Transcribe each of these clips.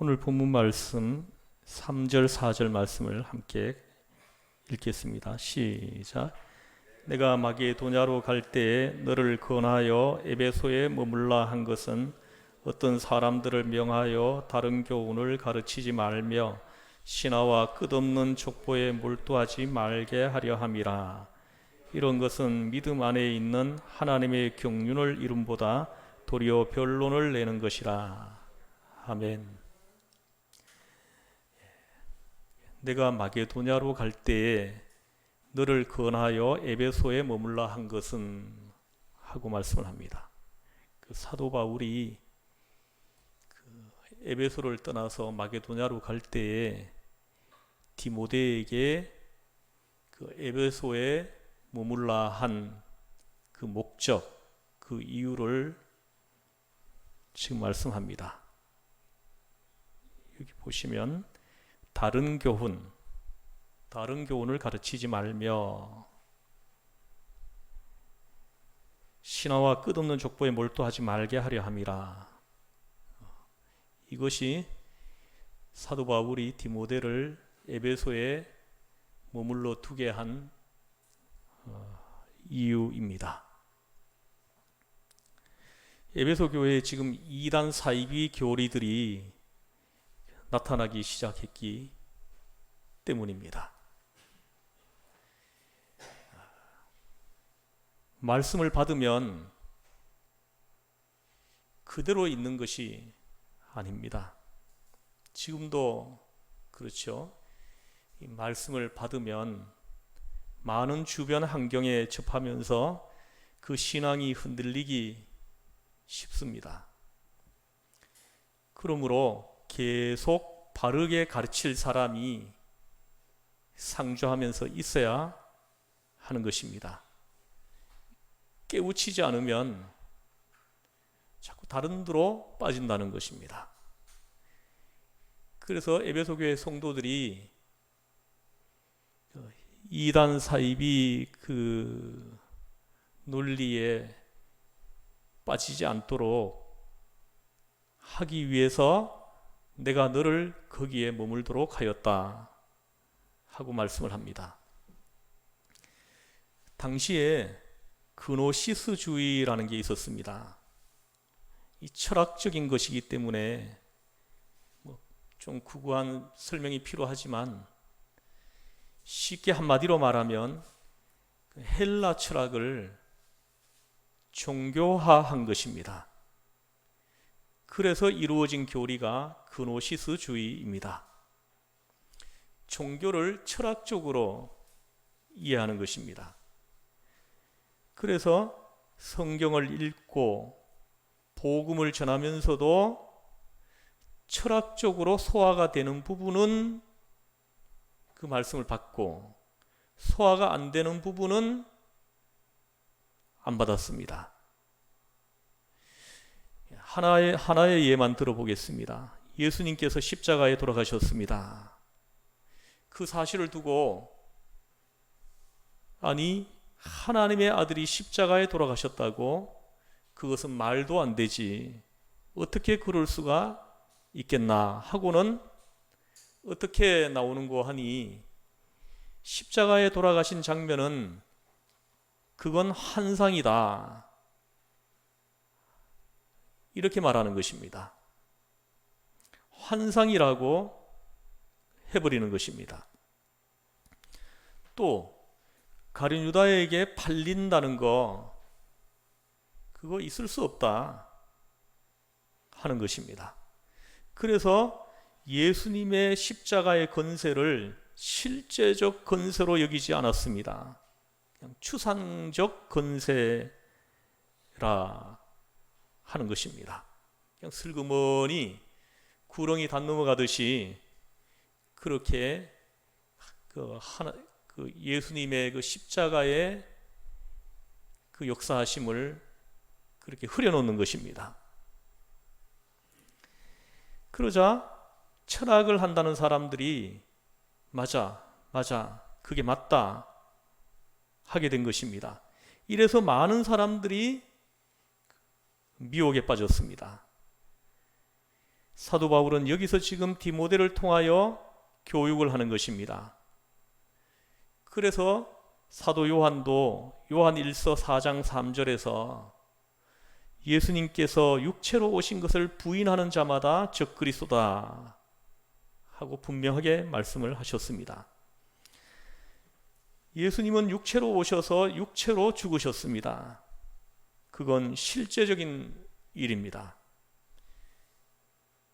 오늘 본문 말씀 3절 4절 말씀을 함께 읽겠습니다. 시작. 내가 마게도냐로 갈 때에 너를 권하여 에베소에 머물라 한 것은 어떤 사람들을 명하여 다른 교훈을 가르치지 말며 신화와 끝없는 족보에 몰두하지 말게 하려 함이라. 이런 것은 믿음 안에 있는 하나님의 경륜을 이름보다 도리어 변론을 내는 것이라. 아멘. 내가 마게도냐로 갈 때에 너를 권하여 에베소에 머물라 한 것은 하고 말씀을 합니다. 그 사도 바울이 에베소를 떠나서 마게도냐로 갈 때에 디모데에게 그 에베소에 머물라 한 그 목적, 그 이유를 지금 말씀합니다. 여기 보시면 다른 교훈을 가르치지 말며 신화와 끝없는 족보에 몰두하지 말게 하려 함이라. 이것이 사도 바울이 디모데를 에베소에 머물러 두게 한 이유입니다. 에베소 교회에 지금 이단 사이비 교리들이 나타나기 시작했기 때문입니다. 말씀을 받으면 그대로 있는 것이 아닙니다. 지금도 그렇죠. 이 말씀을 받으면 많은 주변 환경에 접하면서 그 신앙이 흔들리기 쉽습니다. 그러므로 계속 바르게 가르칠 사람이 상주하면서 있어야 하는 것입니다. 깨우치지 않으면 자꾸 다른 데로 빠진다는 것입니다. 그래서 에베소 교회 성도들이 이단 사이비 그 논리에 빠지지 않도록 하기 위해서 내가 너를 거기에 머물도록 하였다 하고 말씀을 합니다. 당시에 그노시스주의라는 게 있었습니다. 이 철학적인 것이기 때문에 좀 구구한 설명이 필요하지만 쉽게 한마디로 말하면 헬라 철학을 종교화한 것입니다. 그래서 이루어진 교리가 그노시스주의입니다. 종교를 철학적으로 이해하는 것입니다. 그래서 성경을 읽고 복음을 전하면서도 철학적으로 소화가 되는 부분은 그 말씀을 받고 소화가 안 되는 부분은 안 받았습니다. 하나의 예만 들어보겠습니다. 예수님께서 십자가에 돌아가셨습니다. 그 사실을 두고 아니 하나님의 아들이 십자가에 돌아가셨다고 그것은 말도 안 되지 어떻게 그럴 수가 있겠나 하고는 어떻게 나오는고 하니 십자가에 돌아가신 장면은 그건 환상이다 이렇게 말하는 것입니다. 환상이라고 해버리는 것입니다. 또 가룟 유다에게 팔린다는 거 그거 있을 수 없다 하는 것입니다. 그래서 예수님의 십자가의 건세를 실제적 건세로 여기지 않았습니다. 그냥 추상적 건세라 하는 것입니다. 그냥 슬그머니 구렁이 단 넘어가듯이 그렇게 그 예수님의 그 십자가의 그 역사하심을 그렇게 흐려놓는 것입니다. 그러자 철학을 한다는 사람들이 맞아, 그게 맞다 하게 된 것입니다. 이래서 많은 사람들이 미혹에 빠졌습니다. 사도 바울은 여기서 지금 디모데를 통하여 교육을 하는 것입니다. 그래서 사도 요한도 요한 1서 4장 3절에서 예수님께서 육체로 오신 것을 부인하는 자마다 적그리스도다 하고 분명하게 말씀을 하셨습니다. 예수님은 육체로 오셔서 육체로 죽으셨습니다. 그건 실제적인 일입니다.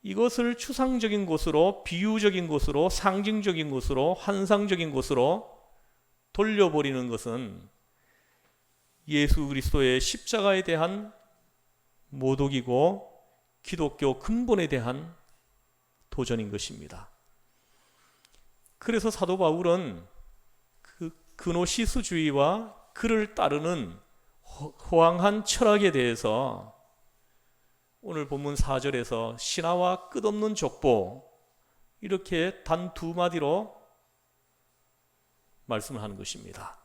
이것을 추상적인 것으로, 비유적인 것으로, 상징적인 것으로, 환상적인 것으로 돌려버리는 것은 예수 그리스도의 십자가에 대한 모독이고 기독교 근본에 대한 도전인 것입니다. 그래서 사도 바울은 그 그노시스주의와 그를 따르는 호황한 철학에 대해서 오늘 본문 4절에서 신화와 끝없는 족보, 이렇게 단 두 마디로 말씀을 하는 것입니다.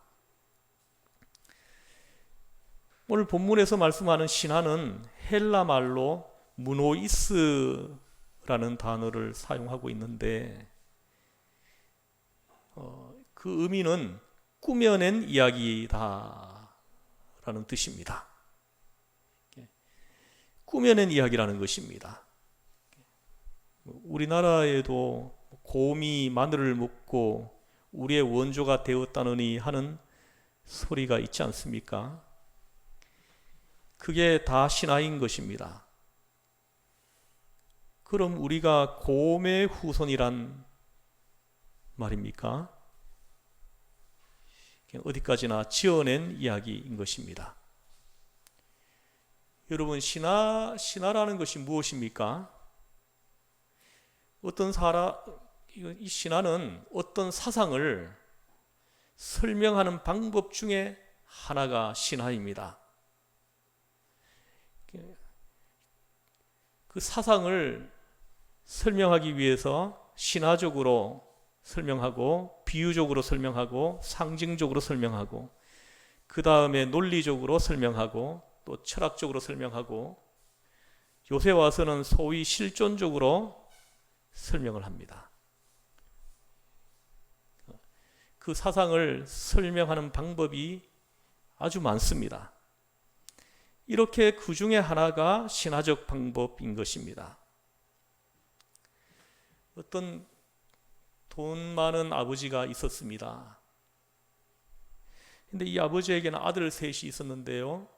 오늘 본문에서 말씀하는 신화는 헬라 말로 무노이스라는 단어를 사용하고 있는데 그 의미는 꾸며낸 이야기다 라는 뜻입니다. 꾸며낸 이야기라는 것입니다. 우리나라에도 곰이 마늘을 먹고 우리의 원조가 되었다느니 하는 소리가 있지 않습니까? 그게 다 신화인 것입니다. 그럼 우리가 곰의 후손이란 말입니까? 어디까지나 지어낸 이야기인 것입니다. 여러분, 신화라는 것이 무엇입니까? 이 신화는 어떤 사상을 설명하는 방법 중에 하나가 신화입니다. 그 사상을 설명하기 위해서 신화적으로 설명하고, 비유적으로 설명하고, 상징적으로 설명하고, 그 다음에 논리적으로 설명하고, 또 철학적으로 설명하고, 요새 와서는 소위 실존적으로 설명을 합니다. 그 사상을 설명하는 방법이 아주 많습니다. 이렇게 그 중에 하나가 신화적 방법인 것입니다. 어떤 돈 많은 아버지가 있었습니다. 근데 이 아버지에게는 아들 셋이 있었는데요.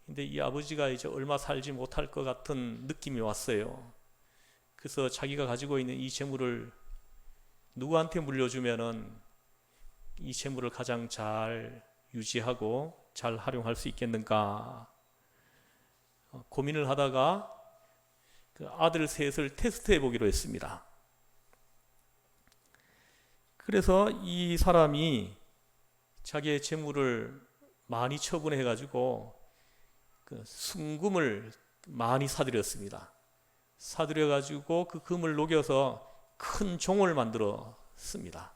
근데 이 아버지가 이제 얼마 살지 못할 것 같은 느낌이 왔어요. 그래서 자기가 가지고 있는 이 재물을 누구한테 물려주면은 이 재물을 가장 잘 유지하고 잘 활용할 수 있겠는가 고민을 하다가 그 아들 셋을 테스트해 보기로 했습니다. 그래서 이 사람이 자기의 재물을 많이 처분해 가지고 그 순금을 많이 사들였습니다. 사들여 가지고 그 금을 녹여서 큰 종을 만들었습니다.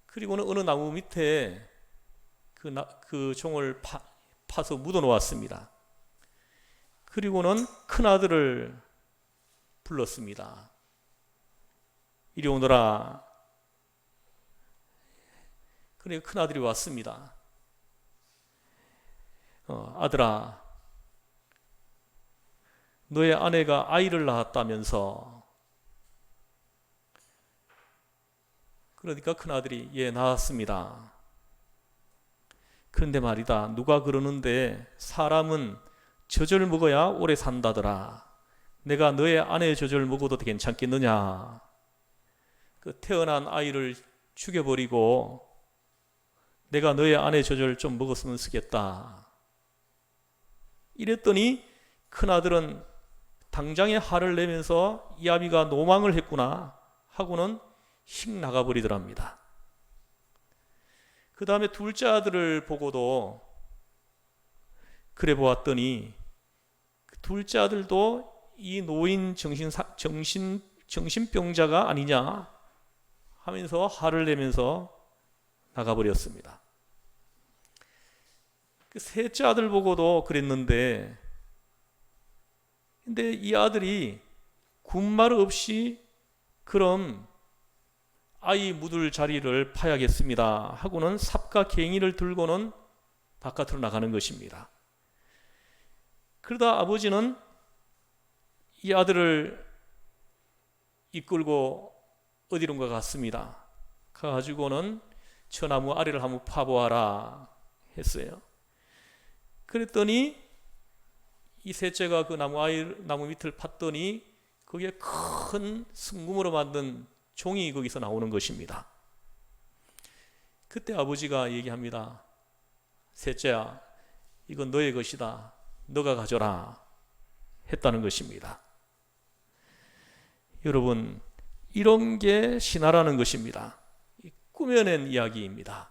그리고는 어느 나무 밑에 그 종을 파서 묻어 놓았습니다. 그리고는 큰 아들을 불렀습니다. 이리 오너라. 그러니까 큰 아들이 왔습니다. 아들아, 너의 아내가 아이를 낳았다면서. 그러니까 큰 아들이 예, 낳았습니다. 그런데 말이다, 누가 그러는데 사람은 젖을 먹어야 오래 산다더라. 내가 너의 아내의 젖을 먹어도 괜찮겠느냐? 그 태어난 아이를 죽여버리고 내가 너의 아내의 젖을 좀 먹었으면 쓰겠다. 이랬더니 큰아들은 당장에 화를 내면서 이 아비가 노망을 했구나 하고는 휙 나가버리더랍니다. 그 다음에 둘째 아들을 보고도 그래 보았더니 그 둘째 아들도 이 노인 정신병자가 아니냐 하면서 화를 내면서 나가버렸습니다. 그 셋째 아들 보고도 그랬는데 근데 이 아들이 군말 없이 그럼 아이 묻을 자리를 파야겠습니다 하고는 삽과 갱이를 들고는 바깥으로 나가는 것입니다. 그러다 아버지는 이 아들을 이끌고 어디론가 갔습니다. 가가지고는 저 나무 아래를 한번 파보아라 했어요. 그랬더니 이 셋째가 그 나무 밑을 팠더니 거기에 큰 승금으로 만든 종이 거기서 나오는 것입니다. 그때 아버지가 얘기합니다. 셋째야, 이건 너의 것이다. 너가 가져라 했다는 것입니다. 여러분, 이런 게 신화라는 것입니다. 꾸며낸 이야기입니다.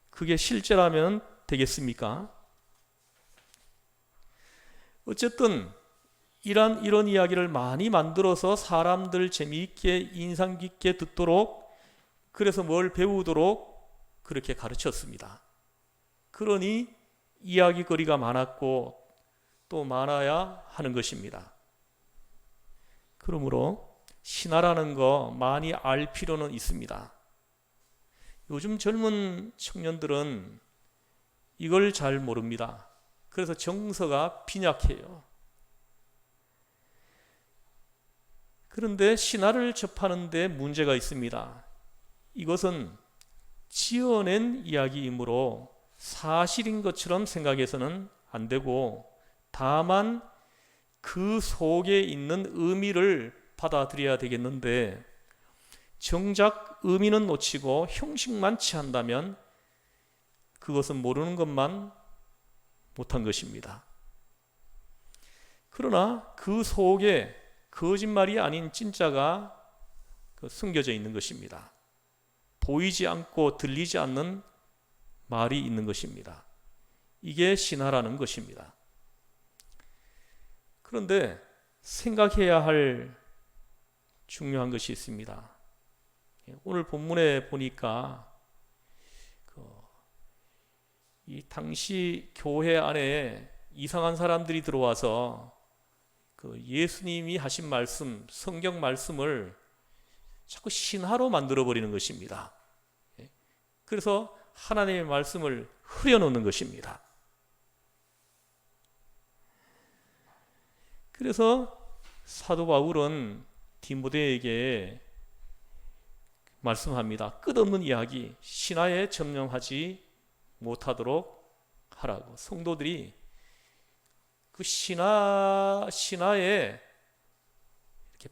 그게 실제라면 되겠습니까? 어쨌든 이런 이야기를 많이 만들어서 사람들 재미있게 인상 깊게 듣도록, 그래서 뭘 배우도록 그렇게 가르쳤습니다. 그러니 이야기거리가 많았고 또 많아야 하는 것입니다. 그러므로 신화라는 거 많이 알 필요는 있습니다. 요즘 젊은 청년들은 이걸 잘 모릅니다. 그래서 정서가 빈약해요. 그런데 신화를 접하는 데 문제가 있습니다. 이것은 지어낸 이야기이므로 사실인 것처럼 생각해서는 안 되고, 다만 그 속에 있는 의미를 받아들여야 되겠는데, 정작 의미는 놓치고 형식만 취한다면 그것은 모르는 것만 못한 것입니다. 그러나 그 속에 거짓말이 아닌 진짜가 숨겨져 있는 것입니다. 보이지 않고 들리지 않는 말이 있는 것입니다. 이게 신화라는 것입니다. 그런데 생각해야 할 중요한 것이 있습니다. 오늘 본문에 보니까 이 당시 교회 안에 이상한 사람들이 들어와서 예수님이 하신 말씀, 성경 말씀을 자꾸 신화로 만들어버리는 것입니다. 그래서 하나님의 말씀을 흐려놓는 것입니다. 그래서 사도 바울은 디모데에게 말씀합니다. 끝없는 이야기, 신화에 점령하지 못하도록 하라고. 성도들이 그 신화에 이렇게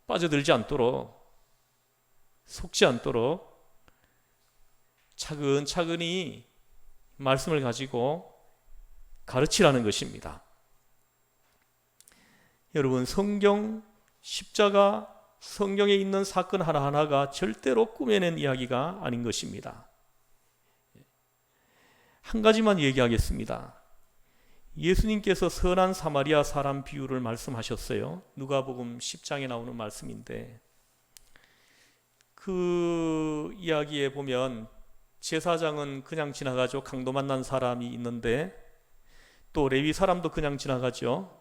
빠져들지 않도록, 속지 않도록 차근차근히 말씀을 가지고 가르치라는 것입니다. 여러분, 성경, 십자가, 성경에 있는 사건 하나하나가 절대로 꾸며낸 이야기가 아닌 것입니다. 한 가지만 얘기하겠습니다. 예수님께서 선한 사마리아 사람 비유를 말씀하셨어요. 누가복음 10장에 나오는 말씀인데, 그 이야기에 보면 제사장은 그냥 지나가죠. 강도 만난 사람이 있는데, 또 레위 사람도 그냥 지나가죠.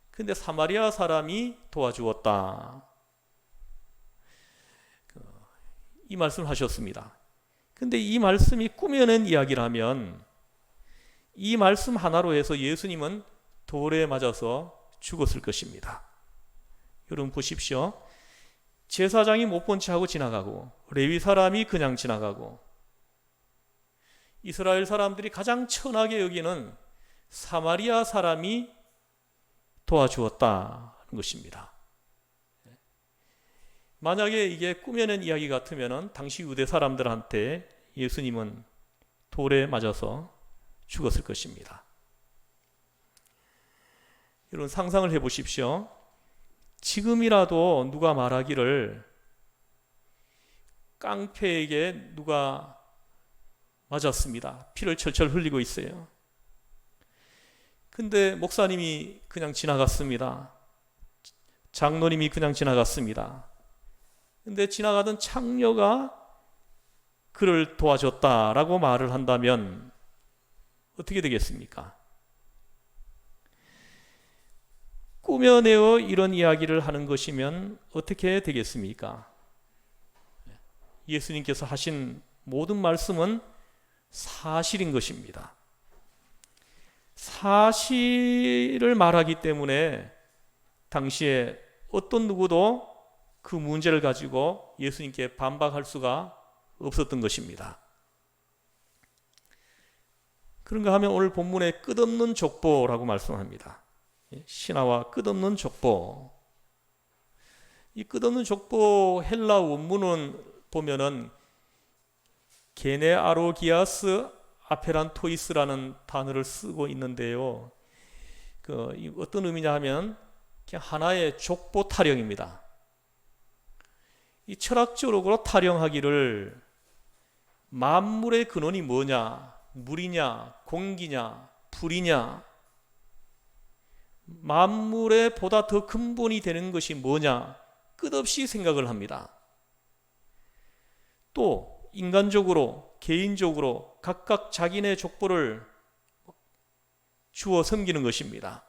근데 사마리아 사람이 도와주었다, 이 말씀을 하셨습니다. 근데 이 말씀이 꾸며낸 이야기라면 이 말씀 하나로 해서 예수님은 돌에 맞아서 죽었을 것입니다. 여러분 보십시오. 제사장이 못 본 채 하고 지나가고, 레위 사람이 그냥 지나가고, 이스라엘 사람들이 가장 천하게 여기는 사마리아 사람이 도와주었다는 것입니다. 만약에 이게 꾸며낸 이야기 같으면 당시 유대 사람들한테 예수님은 돌에 맞아서 죽었을 것입니다. 여러분 상상을 해보십시오. 지금이라도 누가 말하기를 깡패에게 누가 맞았습니다. 피를 철철 흘리고 있어요. 근데 목사님이 그냥 지나갔습니다. 장로님이 그냥 지나갔습니다. 근데 지나가던 창녀가 그를 도와줬다라고 말을 한다면 어떻게 되겠습니까? 꾸며내어 이런 이야기를 하는 것이면 어떻게 되겠습니까? 예수님께서 하신 모든 말씀은 사실인 것입니다. 사실을 말하기 때문에 당시에 어떤 누구도 그 문제를 가지고 예수님께 반박할 수가 없었던 것입니다. 그런가 하면 오늘 본문에 끝없는 족보라고 말씀합니다. 신하와 끝없는 족보. 이 끝없는 족보 헬라 원문은 보면은 게네아로기아스 아페란토이스라는 단어를 쓰고 있는데요. 어떤 의미냐 하면 그냥 하나의 족보 타령입니다. 이 철학적으로 타령하기를 만물의 근원이 뭐냐? 물이냐, 공기냐, 불이냐, 만물의 보다 더 근본이 되는 것이 뭐냐, 끝없이 생각을 합니다. 또 인간적으로, 개인적으로 각각 자기네 족보를 주어 섬기는 것입니다.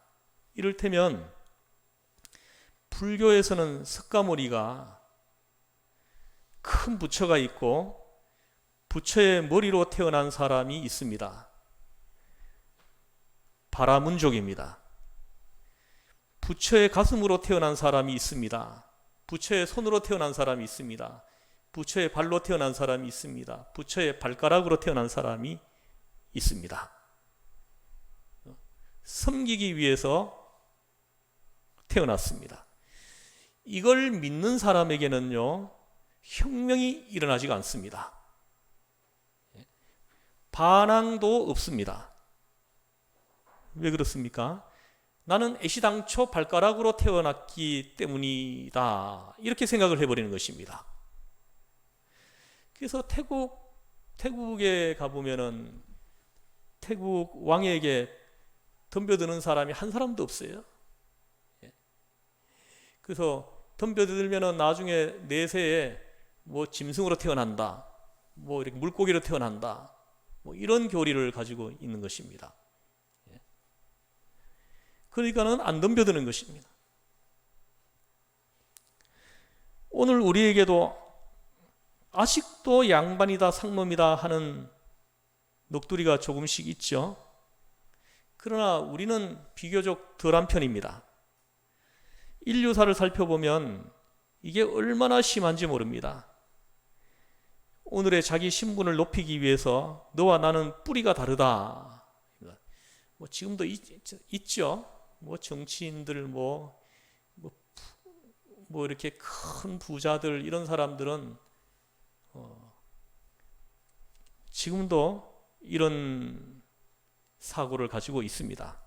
이를테면 불교에서는 석가모니가 큰 부처가 있고 부처의 머리로 태어난 사람이 있습니다. 바라문족입니다. 부처의 가슴으로 태어난 사람이 있습니다. 부처의 손으로 태어난 사람이 있습니다. 부처의 발로 태어난 사람이 있습니다. 부처의 발가락으로 태어난 사람이 있습니다. 섬기기 위해서 태어났습니다. 이걸 믿는 사람에게는요, 혁명이 일어나지가 않습니다. 반항도 없습니다. 왜 그렇습니까? 나는 애시당초 발가락으로 태어났기 때문이다. 이렇게 생각을 해버리는 것입니다. 그래서 태국에 가보면은 태국 왕에게 덤벼드는 사람이 한 사람도 없어요. 그래서 덤벼들면은 나중에 내세에 뭐 짐승으로 태어난다, 뭐 이렇게 물고기로 태어난다, 뭐 이런 교리를 가지고 있는 것입니다. 그러니까는 안 덤벼드는 것입니다. 오늘 우리에게도 아직도 양반이다, 상놈이다 하는 녹두리가 조금씩 있죠. 그러나 우리는 비교적 덜한 편입니다. 인류사를 살펴보면 이게 얼마나 심한지 모릅니다. 오늘의 자기 신분을 높이기 위해서 너와 나는 뿌리가 다르다. 뭐 지금도 있죠. 뭐 정치인들 뭐 이렇게 큰 부자들 이런 사람들은 지금도 이런 사고를 가지고 있습니다.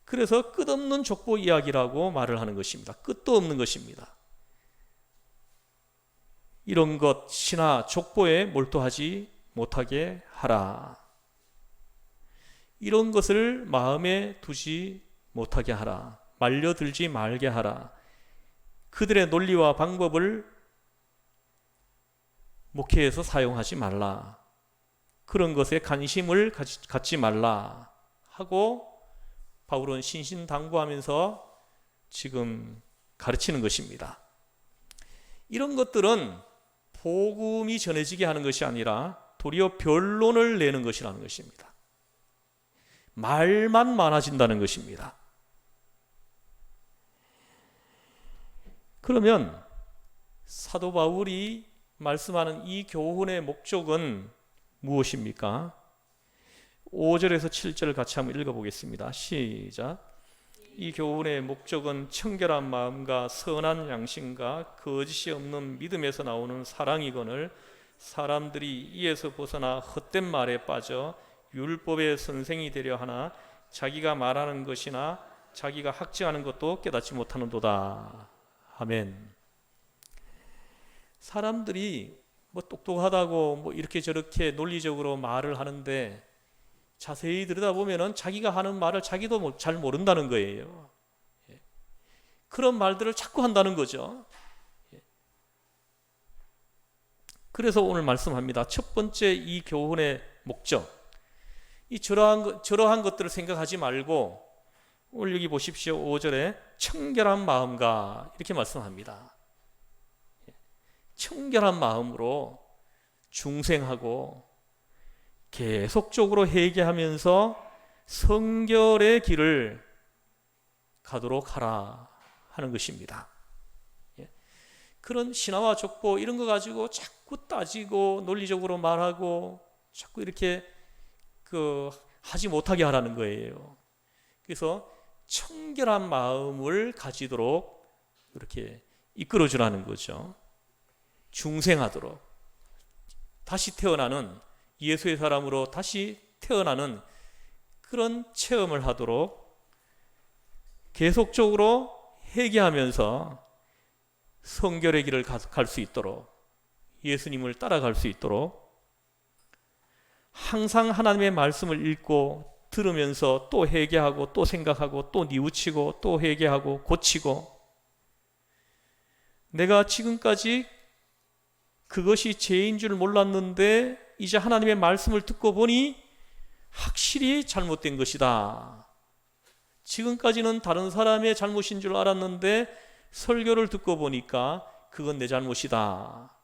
그래서 끝없는 족보 이야기라고 말을 하는 것입니다. 끝도 없는 것입니다. 이런 것, 신하, 족보에 몰두하지 못하게 하라. 이런 것을 마음에 두지 못하게 하라. 말려들지 말게 하라. 그들의 논리와 방법을 목회에서 사용하지 말라. 그런 것에 관심을 갖지 말라 하고 바울은 신신당부하면서 지금 가르치는 것입니다. 이런 것들은 복음이 전해지게 하는 것이 아니라 도리어 변론을 내는 것이라는 것입니다. 말만 많아진다는 것입니다. 그러면 사도 바울이 말씀하는 이 교훈의 목적은 무엇입니까? 5절에서 7절을 같이 한번 읽어보겠습니다. 시작. 이 교훈의 목적은 청결한 마음과 선한 양심과 거짓이 없는 믿음에서 나오는 사랑이거늘 사람들이 이에서 벗어나 헛된 말에 빠져 율법의 선생이 되려 하나 자기가 말하는 것이나 자기가 학증하는 것도 깨닫지 못하는도다. 아멘. 사람들이 뭐 똑똑하다고 뭐 이렇게 저렇게 논리적으로 말을 하는데 자세히 들여다보면 자기가 하는 말을 자기도 잘 모른다는 거예요. 그런 말들을 자꾸 한다는 거죠. 그래서 오늘 말씀합니다. 첫 번째 이 교훈의 목적, 이 저러한 것들을 생각하지 말고 오늘 여기 보십시오. 5절에 청결한 마음과 이렇게 말씀합니다. 청결한 마음으로 중생하고 계속적으로 회개하면서 성결의 길을 가도록 하라 하는 것입니다. 그런 신화와 족보 이런 거 가지고 자꾸 따지고 논리적으로 말하고 자꾸 이렇게 하지 못하게 하라는 거예요. 그래서 청결한 마음을 가지도록 이렇게 이끌어 주라는 거죠. 중생하도록, 다시 태어나는, 예수의 사람으로 다시 태어나는 그런 체험을 하도록 계속적으로 회개하면서 성결의 길을 갈 수 있도록, 예수님을 따라갈 수 있도록 항상 하나님의 말씀을 읽고 들으면서 또 회개하고 또 생각하고 또 뉘우치고 또 회개하고 고치고, 내가 지금까지 그것이 죄인 줄 몰랐는데 이제 하나님의 말씀을 듣고 보니 확실히 잘못된 것이다. 지금까지는 다른 사람의 잘못인 줄 알았는데 설교를 듣고 보니까 그건 내 잘못이다.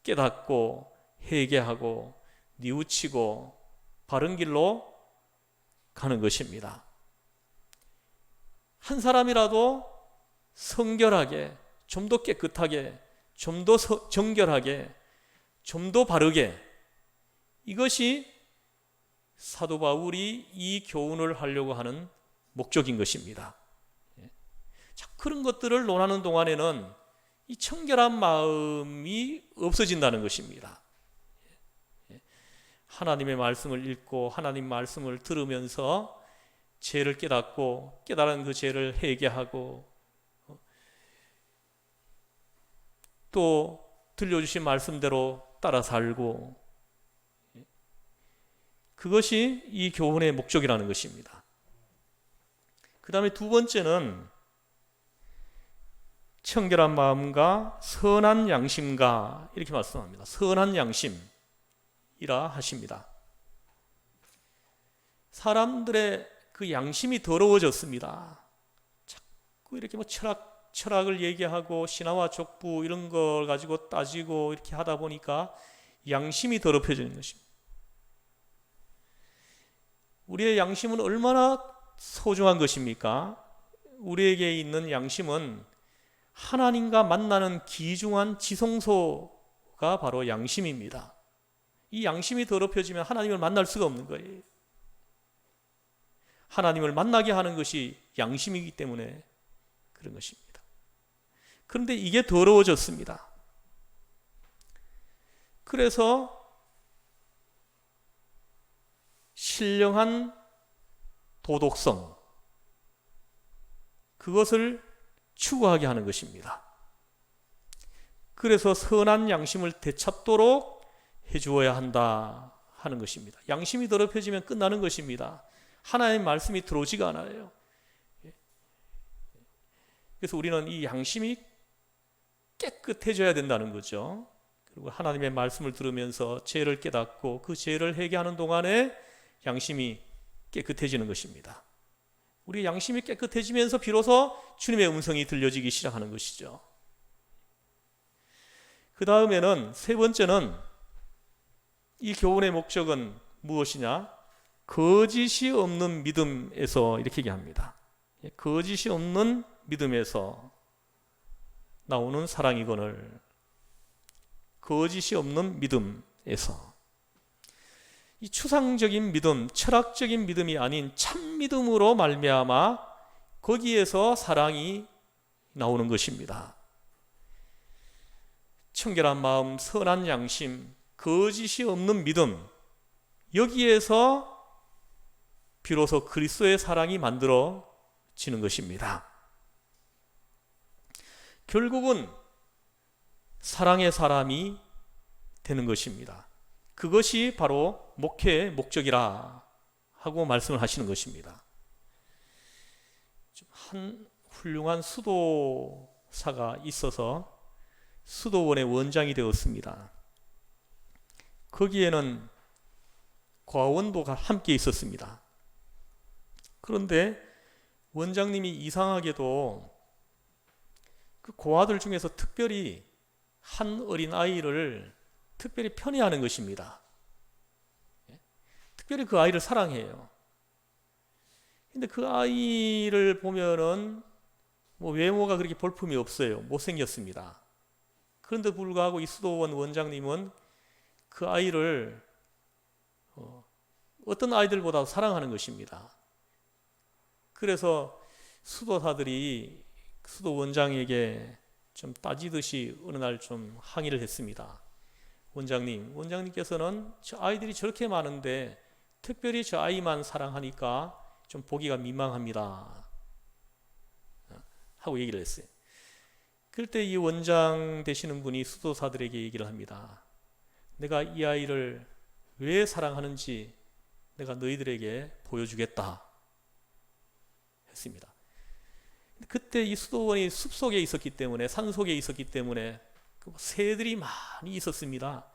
깨닫고 회개하고 뉘우치고 바른 길로 가는 것입니다. 한 사람이라도 성결하게, 좀 더 깨끗하게, 좀 더 정결하게, 좀 더 바르게, 이것이 사도 바울이 이 교훈을 하려고 하는 목적인 것입니다. 자, 그런 것들을 논하는 동안에는 이 청결한 마음이 없어진다는 것입니다. 하나님의 말씀을 읽고 하나님 말씀을 들으면서 죄를 깨닫고 깨달은 그 죄를 회개하고 또 들려주신 말씀대로 따라 살고, 그것이 이 교훈의 목적이라는 것입니다. 그 다음에 두 번째는 청결한 마음과 선한 양심과 이렇게 말씀합니다. 선한 양심이라 하십니다. 사람들의 그 양심이 더러워졌습니다. 자꾸 이렇게 철학을 얘기하고 신화와 족부 이런 걸 가지고 따지고 이렇게 하다 보니까 양심이 더럽혀지는 것입니다. 우리의 양심은 얼마나 소중한 것입니까? 우리에게 있는 양심은 하나님과 만나는 귀중한 지성소가 바로 양심입니다. 이 양심이 더럽혀지면 하나님을 만날 수가 없는 거예요. 하나님을 만나게 하는 것이 양심이기 때문에 그런 것입니다. 그런데 이게 더러워졌습니다. 그래서 신령한 도덕성, 그것을 추구하게 하는 것입니다. 그래서 선한 양심을 되찾도록 해주어야 한다 하는 것입니다. 양심이 더럽혀지면 끝나는 것입니다. 하나님의 말씀이 들어오지가 않아요. 그래서 우리는 이 양심이 깨끗해져야 된다는 거죠. 그리고 하나님의 말씀을 들으면서 죄를 깨닫고 그 죄를 회개하는 동안에 양심이 깨끗해지는 것입니다. 우리 양심이 깨끗해지면서 비로소 주님의 음성이 들려지기 시작하는 것이죠. 그 다음에는 세 번째는, 이 교훈의 목적은 무엇이냐? 거짓이 없는 믿음에서 이렇게 얘기합니다. 거짓이 없는 믿음에서 나오는 사랑이거늘, 거짓이 없는 믿음에서, 이 추상적인 믿음, 철학적인 믿음이 아닌 참 믿음으로 말미암아 거기에서 사랑이 나오는 것입니다. 청결한 마음, 선한 양심, 거짓이 없는 믿음, 여기에서 비로소 그리스도의 사랑이 만들어지는 것입니다. 결국은 사랑의 사람이 되는 것입니다. 그것이 바로 목회의 목적이라 하고 말씀을 하시는 것입니다. 한 훌륭한 수도사가 있어서 수도원의 원장이 되었습니다. 거기에는 과원도 함께 있었습니다. 그런데 원장님이 이상하게도 그 고아들 중에서 특별히 한 어린 아이를 특별히 편애하는 것입니다. 특별히 그 아이를 사랑해요. 근데 그 아이를 보면은 뭐 외모가 그렇게 볼품이 없어요. 못생겼습니다. 그런데 불구하고 이 수도원 원장님은 그 아이를 어떤 아이들보다 사랑하는 것입니다. 그래서 수도사들이 수도 원장에게 좀 따지듯이 어느 날 좀 항의를 했습니다. 원장님께서는 저 아이들이 저렇게 많은데 특별히 저 아이만 사랑하니까 좀 보기가 민망합니다 하고 얘기를 했어요. 그럴 때 이 원장 되시는 분이 수도사들에게 얘기를 합니다. 내가 이 아이를 왜 사랑하는지 내가 너희들에게 보여주겠다 했습니다. 그때 이 수도원이 숲속에 있었기 때문에, 산속에 있었기 때문에 새들이 많이 있었습니다.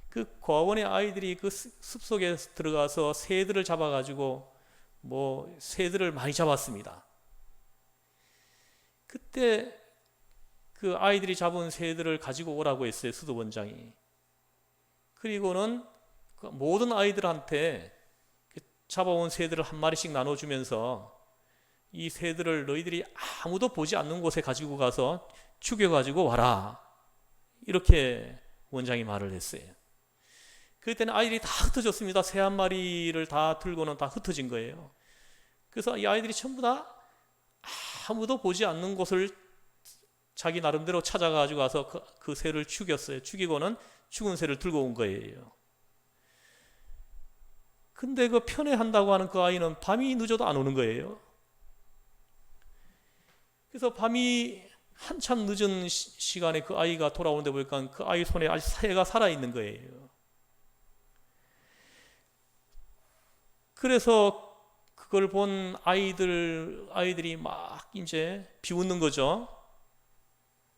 그 고아원의 아이들이 그 숲속에 들어가서 새들을 잡아가지고 뭐 새들을 많이 잡았습니다. 그때 그 아이들이 잡은 새들을 가지고 오라고 했어요, 수도원장이. 그리고는 그 모든 아이들한테 잡아온 새들을 한 마리씩 나눠주면서 이 새들을 너희들이 아무도 보지 않는 곳에 가지고 가서 죽여가지고 와라, 이렇게 원장이 말을 했어요. 그때는 아이들이 다 흩어졌습니다. 새 한 마리를 다 들고는 다 흩어진 거예요. 그래서 이 아이들이 전부 다 아무도 보지 않는 곳을 자기 나름대로 찾아가지고 가서 그 새를 죽였어요. 죽이고는 죽은 새를 들고 온 거예요. 근데 그 편애한다고 하는 그 아이는 밤이 늦어도 안 오는 거예요. 그래서 밤이 한참 늦은 시간에 그 아이가 돌아오는데 보니까 그 아이 손에 아직 새가 살아있는 거예요. 그래서 그걸 본 아이들이 막 이제 비웃는 거죠.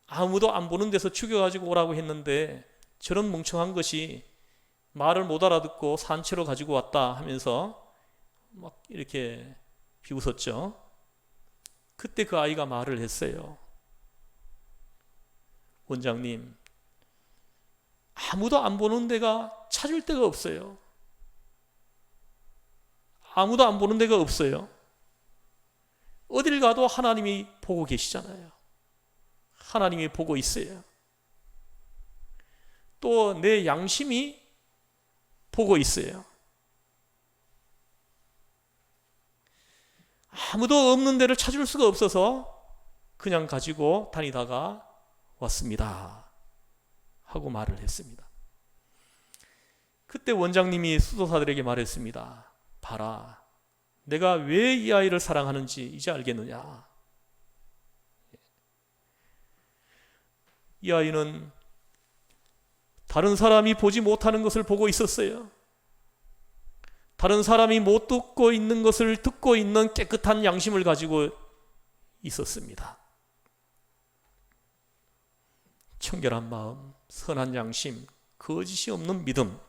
아무도 안 보는 데서 죽여가지고 오라고 했는데 저런 멍청한 것이 말을 못 알아듣고 산채로 가지고 왔다 하면서 막 이렇게 비웃었죠. 그때 그 아이가 말을 했어요. 원장님, 아무도 안 보는 데가 찾을 데가 없어요. 아무도 안 보는 데가 없어요. 어딜 가도 하나님이 보고 계시잖아요. 하나님이 보고 있어요. 또 내 양심이 보고 있어요. 아무도 없는 데를 찾을 수가 없어서 그냥 가지고 다니다가 왔습니다 하고 말을 했습니다. 그때 원장님이 수도사들에게 말했습니다. 봐라, 내가 왜 이 아이를 사랑하는지 이제 알겠느냐. 이 아이는 다른 사람이 보지 못하는 것을 보고 있었어요. 다른 사람이 못 듣고 있는 것을 듣고 있는 깨끗한 양심을 가지고 있었습니다. 청결한 마음, 선한 양심, 거짓이 없는 믿음,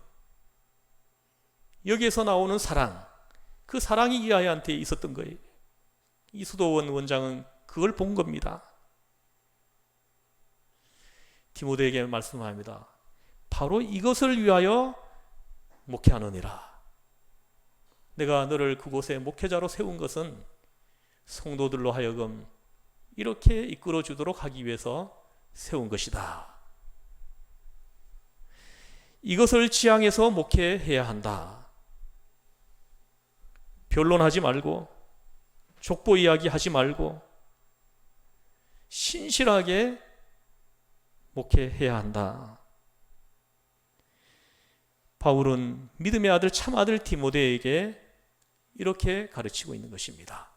여기에서 나오는 사랑, 그 사랑이 이 아이한테 있었던 거예요. 이 수도원 원장은 그걸 본 겁니다. 디모데에게 말씀합니다. 바로 이것을 위하여 목회하느니라. 내가 너를 그곳에 목회자로 세운 것은 성도들로 하여금 이렇게 이끌어 주도록 하기 위해서 세운 것이다. 이것을 지향해서 목회해야 한다. 변론하지 말고 족보 이야기하지 말고 신실하게 목회해야 한다. 바울은 믿음의 아들 참 아들 디모데에게 이렇게 가르치고 있는 것입니다.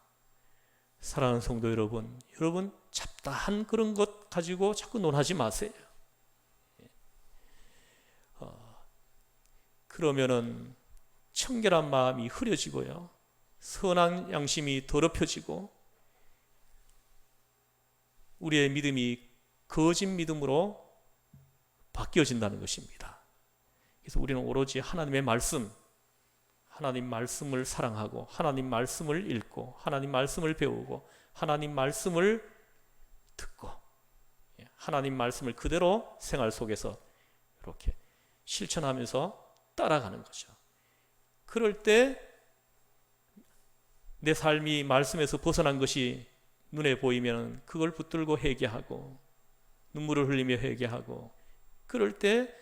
사랑하는 성도 여러분, 잡다한 그런 것 가지고 자꾸 논하지 마세요. 그러면은 청결한 마음이 흐려지고요, 선한 양심이 더럽혀지고 우리의 믿음이 거짓 믿음으로 바뀌어진다는 것입니다. 그래서 우리는 오로지 하나님의 말씀, 하나님 말씀을 사랑하고 하나님 말씀을 읽고 하나님 말씀을 배우고 하나님 말씀을 듣고 하나님 말씀을 그대로 생활 속에서 이렇게 실천하면서 따라가는 거죠. 그럴 때 내 삶이 말씀에서 벗어난 것이 눈에 보이면 그걸 붙들고 회개하고 눈물을 흘리며 회개하고, 그럴 때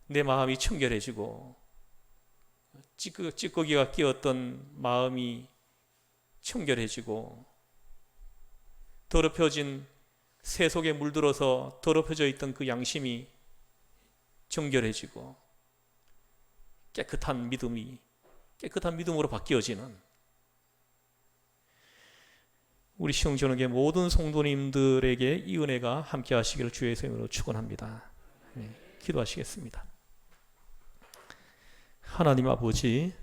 내 마음이 청결해지고 찌꺼기가 끼었던 마음이 청결해지고, 더럽혀진 새 속에 물들어서 더럽혀져 있던 그 양심이 정결해지고 깨끗한 믿음으로 바뀌어지는 우리 시흥전원계 모든 성도님들에게 이 은혜가 함께 하시기를 주의 이름으로 축원합니다. 기도하시겠습니다. 하나님 아버지,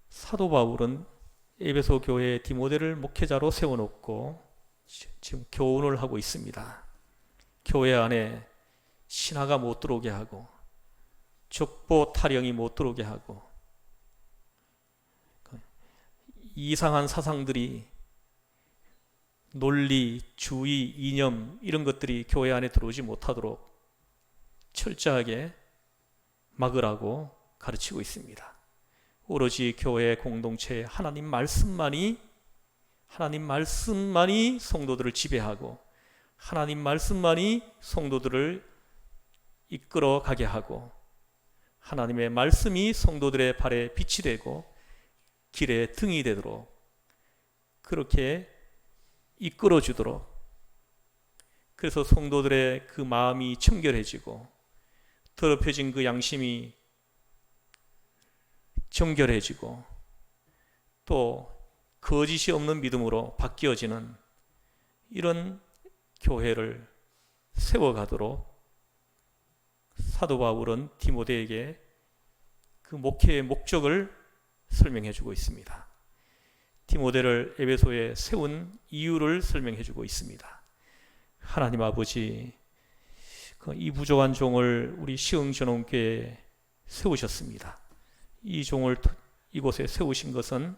사도 바울은 에베소 교회에 디모데를 목회자로 세워놓고 지금 교훈을 하고 있습니다. 교회 안에 신하가 못 들어오게 하고 족보 타령이 못 들어오게 하고 이상한 사상들이, 논리, 주의, 이념 이런 것들이 교회 안에 들어오지 못하도록 철저하게 막으라고 가르치고 있습니다. 오로지 교회 공동체에 하나님 말씀만이 성도들을 지배하고 하나님 말씀만이 성도들을 이끌어 가게 하고 하나님의 말씀이 성도들의 발에 빛이 되고 길에 등이 되도록 그렇게 이끌어 주도록, 그래서 성도들의 그 마음이 청결해지고 더럽혀진 그 양심이 정결해지고 또 거짓이 없는 믿음으로 바뀌어지는 이런 교회를 세워가도록 사도 바울은 디모데에게 그 목회의 목적을 설명해 주고 있습니다. 디모데를 에베소에 세운 이유를 설명해 주고 있습니다. 하나님 아버지, 이 부족한 종을 우리 시흥전원교회에 세우셨습니다. 이 종을 이곳에 세우신 것은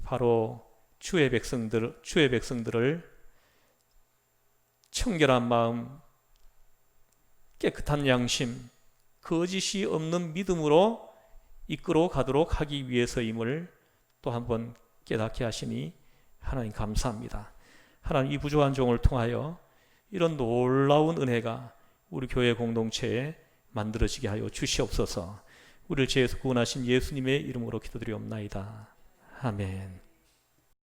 바로 주의 백성들을 청결한 마음, 깨끗한 양심, 거짓이 없는 믿음으로 이끌어 가도록 하기 위해서임을 또 한번 깨닫게 하시니 하나님 감사합니다. 하나님, 이 부족한 종을 통하여 이런 놀라운 은혜가 우리 교회 공동체에 만들어지게 하여 주시옵소서. 우리를 죄에서 구원하신 예수님의 이름으로 기도드리옵나이다. 아멘.